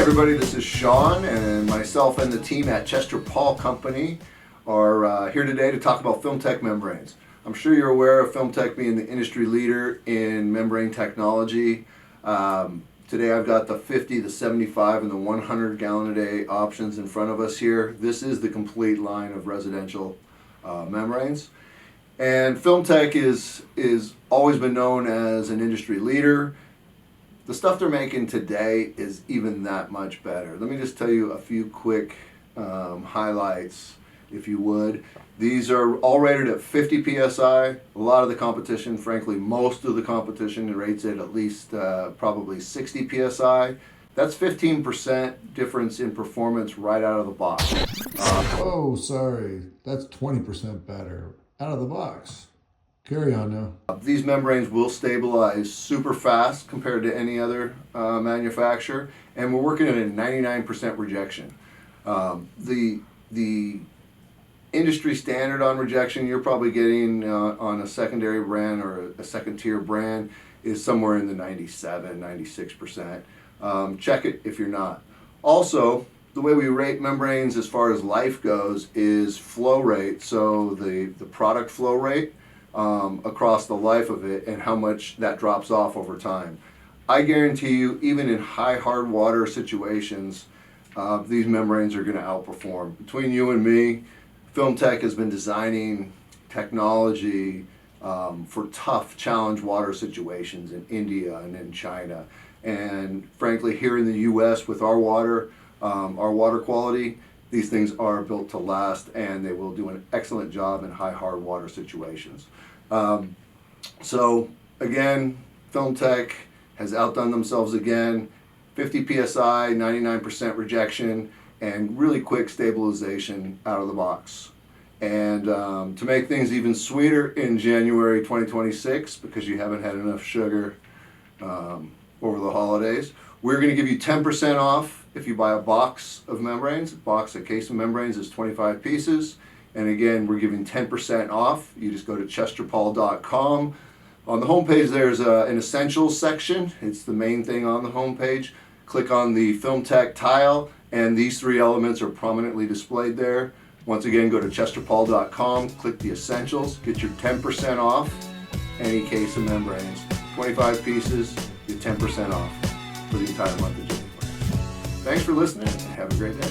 everybody, this is Sean, and myself and the team at Chester Paul Company are here today to talk about FilmTec membranes. I'm sure you're aware of FilmTec being the industry leader in membrane technology. Today I've got the 50, the 75, and the 100 gallon a day options in front of us here. This is the complete line of residential membranes. And FilmTec is always been known as an industry leader. The stuff they're making today is even that much better. Let me just tell you a few quick highlights, if you would. These are all rated at 50 PSI. A lot of the competition, frankly, most of the competition rates it at least probably 60 PSI. That's 15% difference in performance right out of the box. Oh, sorry. That's 20% better out of the box. Carry on now. These membranes will stabilize super fast compared to any other manufacturer, and we're working at a 99% rejection. The industry standard on rejection you're probably getting on a secondary brand or a second tier brand is somewhere in the 97, 96%. Check it if you're not. Also, the way we rate membranes as far as life goes is flow rate, so the product flow rate across the life of it and how much that drops off over time. I guarantee you, even in high hard water situations, these membranes are going to outperform. Between you and me, FilmTec has been designing technology for tough challenge water situations in India and in China. And frankly, here in the US with our water quality, these things are built to last, and they will do an excellent job in high hard water situations. So again, FilmTec has outdone themselves again. 50 PSI, 99% rejection, and really quick stabilization out of the box. And to make things even sweeter in January 2026, because you haven't had enough sugar over the holidays, we're going to give you 10% off if you buy a box of membranes. A case of membranes is 25 pieces. And again, we're giving 10% off. You just go to chesterpaul.com. On the homepage, there's an essentials section. It's the main thing on the homepage. Click on the FilmTec tile, and these three elements are prominently displayed there. Once again, go to chesterpaul.com, click the essentials, get your 10% off any case of membranes. 25 pieces, get 10% off for the entire month of January. Thanks for listening, and have a great day.